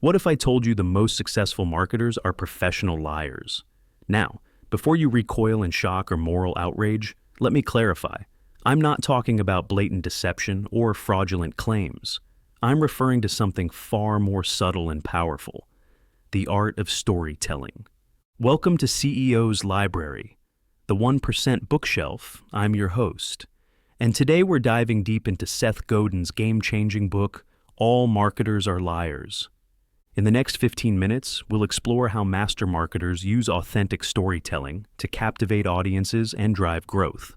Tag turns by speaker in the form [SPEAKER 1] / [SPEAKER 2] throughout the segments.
[SPEAKER 1] What if I told you the most successful marketers are professional liars? Now, before you recoil in shock or moral outrage, let me clarify. I'm not talking about blatant deception or fraudulent claims. I'm referring to something far more subtle and powerful: the art of storytelling. Welcome to CEO's Library, the 1% bookshelf. I'm your host. And today we're diving deep into Seth Godin's game-changing book, All Marketers Are Liars. In the next 15 minutes, we'll explore how master marketers use authentic storytelling to captivate audiences and drive growth.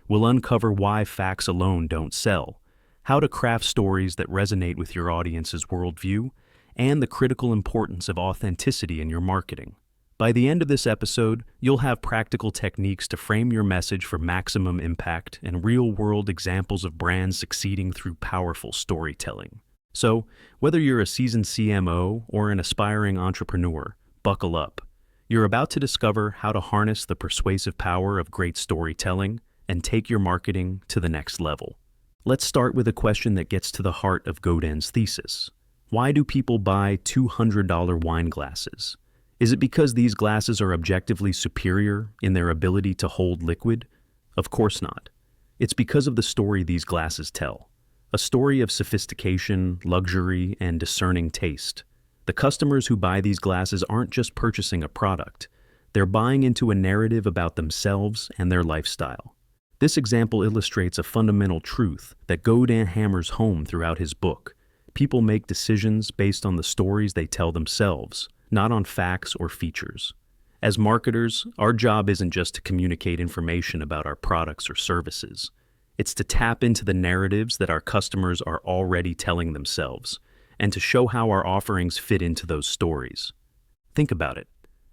[SPEAKER 1] We'll uncover why facts alone don't sell, how to craft stories that resonate with your audience's worldview, and the critical importance of authenticity in your marketing. By the end of this episode, you'll have practical techniques to frame your message for maximum impact and real-world examples of brands succeeding through powerful storytelling. So, whether you're a seasoned CMO or an aspiring entrepreneur, buckle up. You're about to discover how to harness the persuasive power of great storytelling and take your marketing to the next level. Let's start with a question that gets to the heart of Godin's thesis. Why do people buy $200 wine glasses? Is it because these glasses are objectively superior in their ability to hold liquid? Of course not. It's because of the story these glasses tell. A story of sophistication, luxury, and discerning taste. The customers who buy these glasses aren't just purchasing a product. They're buying into a narrative about themselves and their lifestyle. This example illustrates a fundamental truth that Godin hammers home throughout his book. People make decisions based on the stories they tell themselves, not on facts or features. As marketers, our job isn't just to communicate information about our products or services. It's to tap into the narratives that our customers are already telling themselves, and to show how our offerings fit into those stories. Think about it.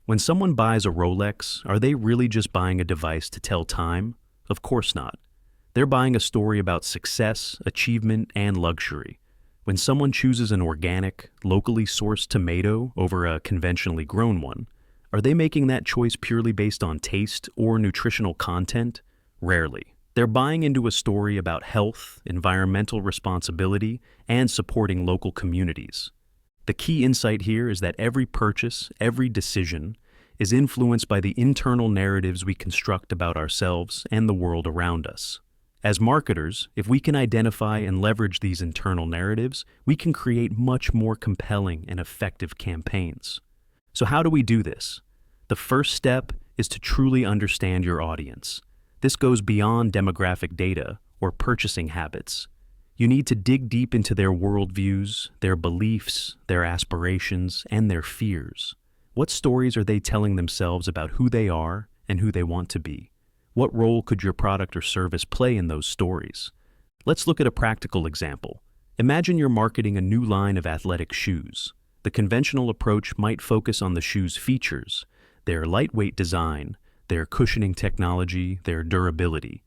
[SPEAKER 1] When someone buys a Rolex, are they really just buying a device to tell time? Of course not. They're buying a story about success, achievement, and luxury. When someone chooses an organic, locally sourced tomato over a conventionally grown one, are they making that choice purely based on taste or nutritional content? Rarely. They're buying into a story about health, environmental responsibility, and supporting local communities. The key insight here is that every purchase, every decision, is influenced by the internal narratives we construct about ourselves and the world around us. As marketers, if we can identify and leverage these internal narratives, we can create much more compelling and effective campaigns. So how do we do this? The first step is to truly understand your audience. This goes beyond demographic data or purchasing habits. You need to dig deep into their worldviews, their beliefs, their aspirations, and their fears. What stories are they telling themselves about who they are and who they want to be? What role could your product or service play in those stories? Let's look at a practical example. Imagine you're marketing a new line of athletic shoes. The conventional approach might focus on the shoe's features, their lightweight design, their cushioning technology, their durability.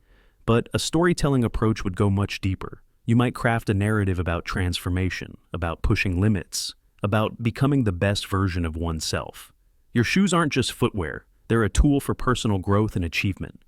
[SPEAKER 1] But a storytelling approach would go much deeper. You might craft a narrative about transformation, about pushing limits, about becoming the best version of oneself. Your shoes aren't just footwear, they're a tool for personal growth and achievement.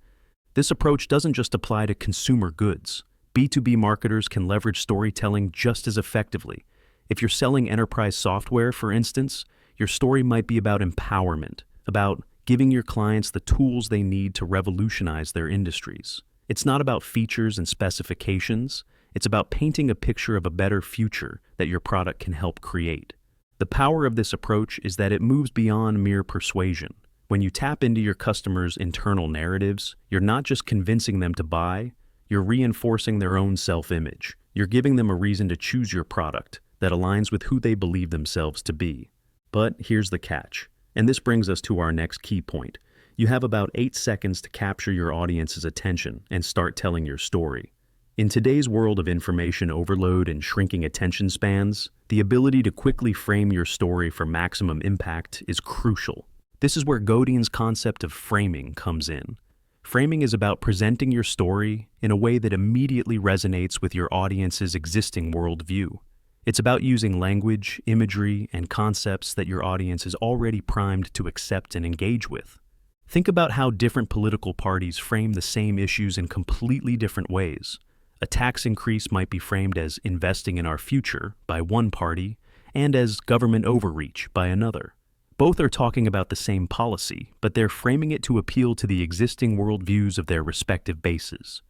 [SPEAKER 1] This approach doesn't just apply to consumer goods. B2B marketers can leverage storytelling just as effectively. If you're selling enterprise software, for instance, your story might be about empowerment, about giving your clients the tools they need to revolutionize their industries. It's not about features and specifications. It's about painting a picture of a better future that your product can help create. The power of this approach is that it moves beyond mere persuasion. When you tap into your customers' internal narratives, you're not just convincing them to buy, you're reinforcing their own self-image. You're giving them a reason to choose your product that aligns with who they believe themselves to be. But here's the catch. And this brings us to our next key point. You have about 8 seconds to capture your audience's attention and start telling your story. In today's world of information overload and shrinking attention spans, the ability to quickly frame your story for maximum impact is crucial. This is where Godin's concept of framing comes in. Framing is about presenting your story in a way that immediately resonates with your audience's existing worldview. It's about using language, imagery, and concepts that your audience is already primed to accept and engage with. Think about how different political parties frame the same issues in completely different ways. A tax increase might be framed as investing in our future by one party, and as government overreach by another. Both are talking about the same policy, but they're framing it to appeal to the existing worldviews of their respective bases.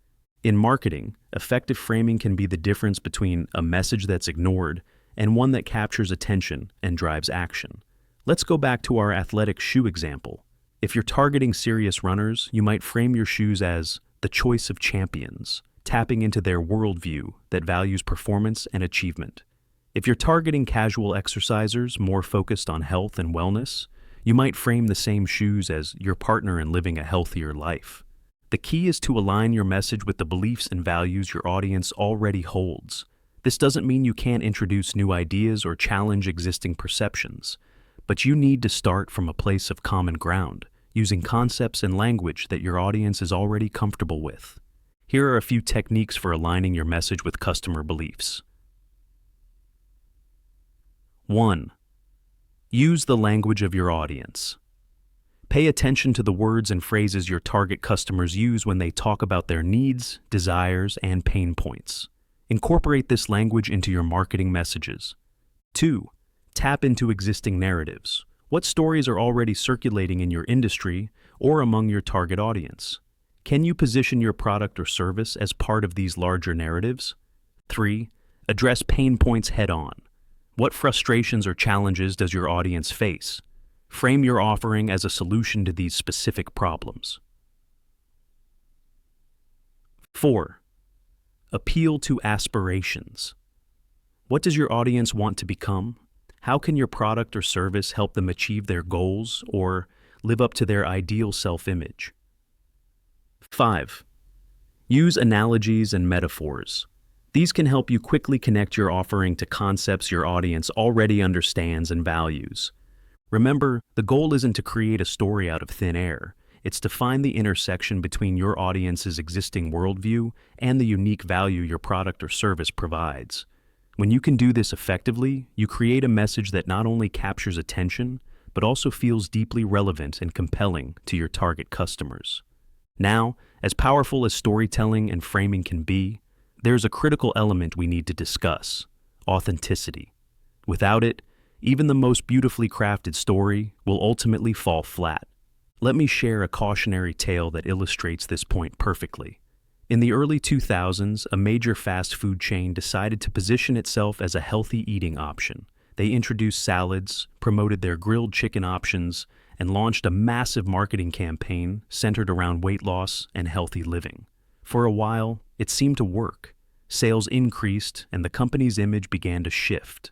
[SPEAKER 1] In marketing, effective framing can be the difference between a message that's ignored and one that captures attention and drives action. Let's go back to our athletic shoe example. If you're targeting serious runners, you might frame your shoes as the choice of champions, tapping into their worldview that values performance and achievement. If you're targeting casual exercisers more focused on health and wellness, you might frame the same shoes as your partner in living a healthier life. The key is to align your message with the beliefs and values your audience already holds. This doesn't mean you can't introduce new ideas or challenge existing perceptions, but you need to start from a place of common ground, using concepts and language that your audience is already comfortable with. Here are a few techniques for aligning your message with customer beliefs. 1. Use the language of your audience. Pay attention to the words and phrases your target customers use when they talk about their needs, desires, and pain points. Incorporate this language into your marketing messages. 2. Tap into existing narratives. What stories are already circulating in your industry or among your target audience? Can you position your product or service as part of these larger narratives? 3. Address pain points head-on. What frustrations or challenges does your audience face? Frame your offering as a solution to these specific problems. 4. Appeal to aspirations. What does your audience want to become? How can your product or service help them achieve their goals or live up to their ideal self-image? 5. Use analogies and metaphors. These can help you quickly connect your offering to concepts your audience already understands and values. Remember, the goal isn't to create a story out of thin air. It's to find the intersection between your audience's existing worldview and the unique value your product or service provides. When you can do this effectively, you create a message that not only captures attention, but also feels deeply relevant and compelling to your target customers. Now, as powerful as storytelling and framing can be, there's a critical element we need to discuss: authenticity. Without it, even the most beautifully crafted story will ultimately fall flat. Let me share a cautionary tale that illustrates this point perfectly. In the early 2000s, a major fast food chain decided to position itself as a healthy eating option. They introduced salads, promoted their grilled chicken options, and launched a massive marketing campaign centered around weight loss and healthy living. For a while, it seemed to work. Sales increased, and the company's image began to shift.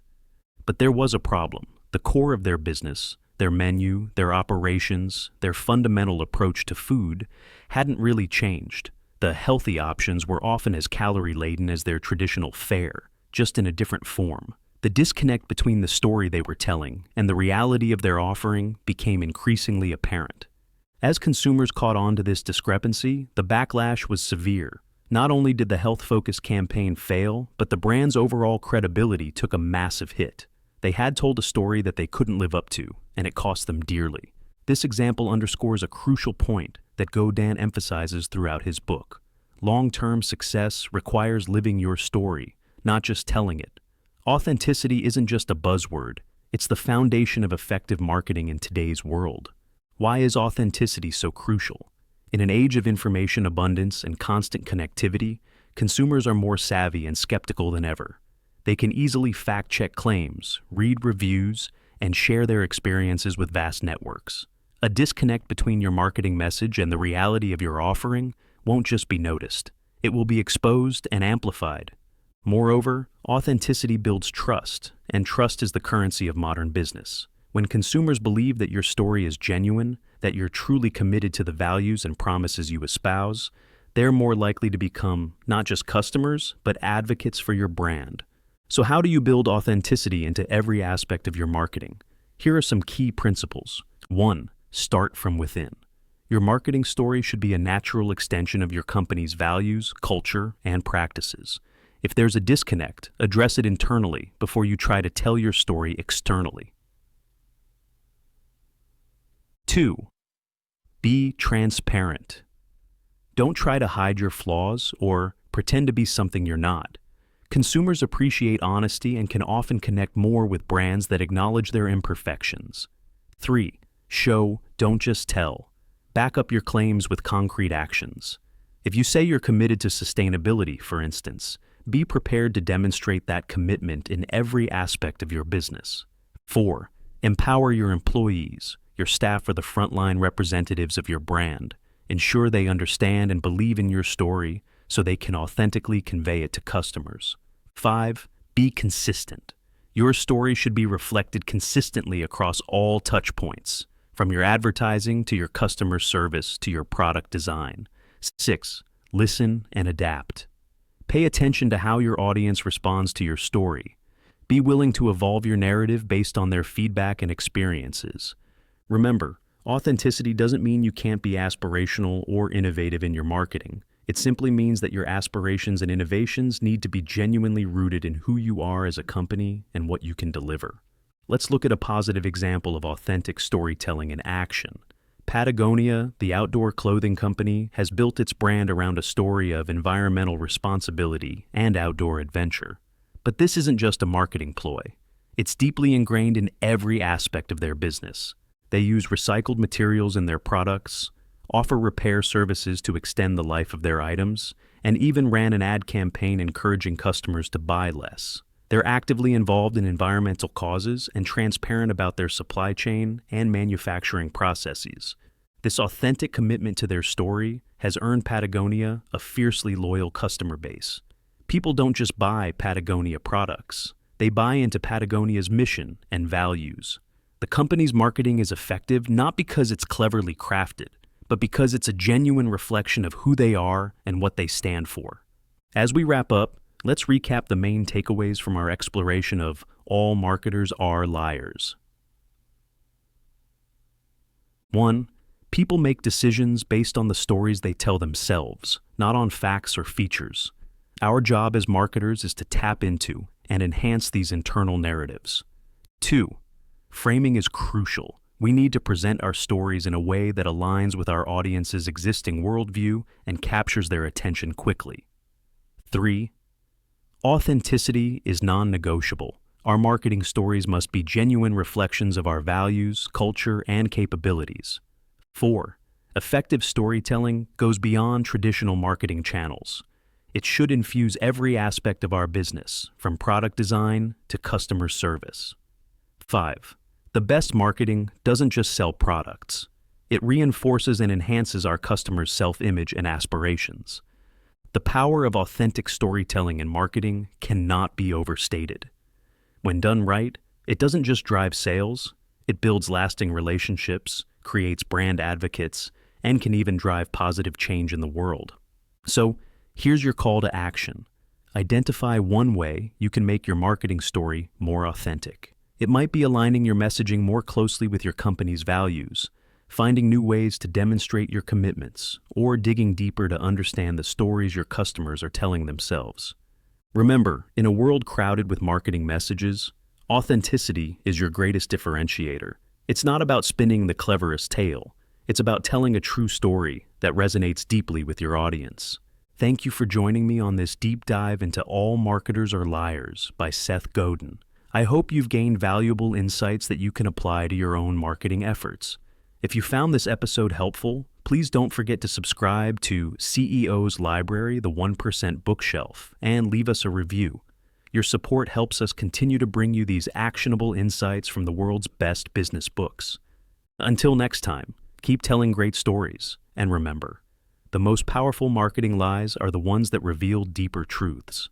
[SPEAKER 1] But there was a problem. The core of their business, their menu, their operations, their fundamental approach to food hadn't really changed. The healthy options were often as calorie-laden as their traditional fare, just in a different form. The disconnect between the story they were telling and the reality of their offering became increasingly apparent. As consumers caught on to this discrepancy, the backlash was severe. Not only did the health-focused campaign fail, but the brand's overall credibility took a massive hit. They had told a story that they couldn't live up to, and it cost them dearly. This example underscores a crucial point that Godin emphasizes throughout his book. Long-term success requires living your story, not just telling it. Authenticity isn't just a buzzword, it's the foundation of effective marketing in today's world. Why is authenticity so crucial? In an age of information abundance and constant connectivity, consumers are more savvy and skeptical than ever. They can easily fact-check claims, read reviews, and share their experiences with vast networks. A disconnect between your marketing message and the reality of your offering won't just be noticed. It will be exposed and amplified. Moreover, authenticity builds trust, and trust is the currency of modern business. When consumers believe that your story is genuine, that you're truly committed to the values and promises you espouse, they're more likely to become not just customers, but advocates for your brand. So how do you build authenticity into every aspect of your marketing? Here are some key principles. 1. Start from within. Your marketing story should be a natural extension of your company's values, culture, and practices. If there's a disconnect, address it internally before you try to tell your story externally. 2. Be transparent. Don't try to hide your flaws or pretend to be something you're not. Consumers appreciate honesty and can often connect more with brands that acknowledge their imperfections. 3. Show, don't just tell. Back up your claims with concrete actions. If you say you're committed to sustainability, for instance, be prepared to demonstrate that commitment in every aspect of your business. 4. Empower your employees. Your staff are the frontline representatives of your brand. Ensure they understand and believe in your story so they can authentically convey it to customers. 5. Be consistent. Your story should be reflected consistently across all touch points, from your advertising to your customer service to your product design. 6. Listen and adapt. Pay attention to how your audience responds to your story. Be willing to evolve your narrative based on their feedback and experiences. Remember, authenticity doesn't mean you can't be aspirational or innovative in your marketing. It simply means that your aspirations and innovations need to be genuinely rooted in who you are as a company and what you can deliver. Let's look at a positive example of authentic storytelling in action. Patagonia, the outdoor clothing company, has built its brand around a story of environmental responsibility and outdoor adventure. But this isn't just a marketing ploy. It's deeply ingrained in every aspect of their business. They use recycled materials in their products, offer repair services to extend the life of their items, and even ran an ad campaign encouraging customers to buy less. They're actively involved in environmental causes and transparent about their supply chain and manufacturing processes. This authentic commitment to their story has earned Patagonia a fiercely loyal customer base. People don't just buy Patagonia products. They buy into Patagonia's mission and values. The company's marketing is effective not because it's cleverly crafted, but because it's a genuine reflection of who they are and what they stand for. As we wrap up, let's recap the main takeaways from our exploration of all marketers are liars. 1. People make decisions based on the stories they tell themselves, not on facts or features. Our job as marketers is to tap into and enhance these internal narratives. 2. Framing is crucial. We need to present our stories in a way that aligns with our audience's existing worldview and captures their attention quickly. 3. Authenticity is non-negotiable. Our marketing stories must be genuine reflections of our values, culture, and capabilities. 4. Effective storytelling goes beyond traditional marketing channels. It should infuse every aspect of our business, from product design to customer service. 5. The best marketing doesn't just sell products. It reinforces and enhances our customers' self-image and aspirations. The power of authentic storytelling in marketing cannot be overstated. When done right, it doesn't just drive sales, it builds lasting relationships, creates brand advocates, and can even drive positive change in the world. So, here's your call to action. Identify one way you can make your marketing story more authentic. It might be aligning your messaging more closely with your company's values, finding new ways to demonstrate your commitments, or digging deeper to understand the stories your customers are telling themselves. Remember, in a world crowded with marketing messages, authenticity is your greatest differentiator. It's not about spinning the cleverest tale. It's about telling a true story that resonates deeply with your audience. Thank you for joining me on this deep dive into All Marketers Are Liars by Seth Godin. I hope you've gained valuable insights that you can apply to your own marketing efforts. If you found this episode helpful, please don't forget to subscribe to CEO's Library, the 1% Bookshelf, and leave us a review. Your support helps us continue to bring you these actionable insights from the world's best business books. Until next time, keep telling great stories, and remember, the most powerful marketing lies are the ones that reveal deeper truths.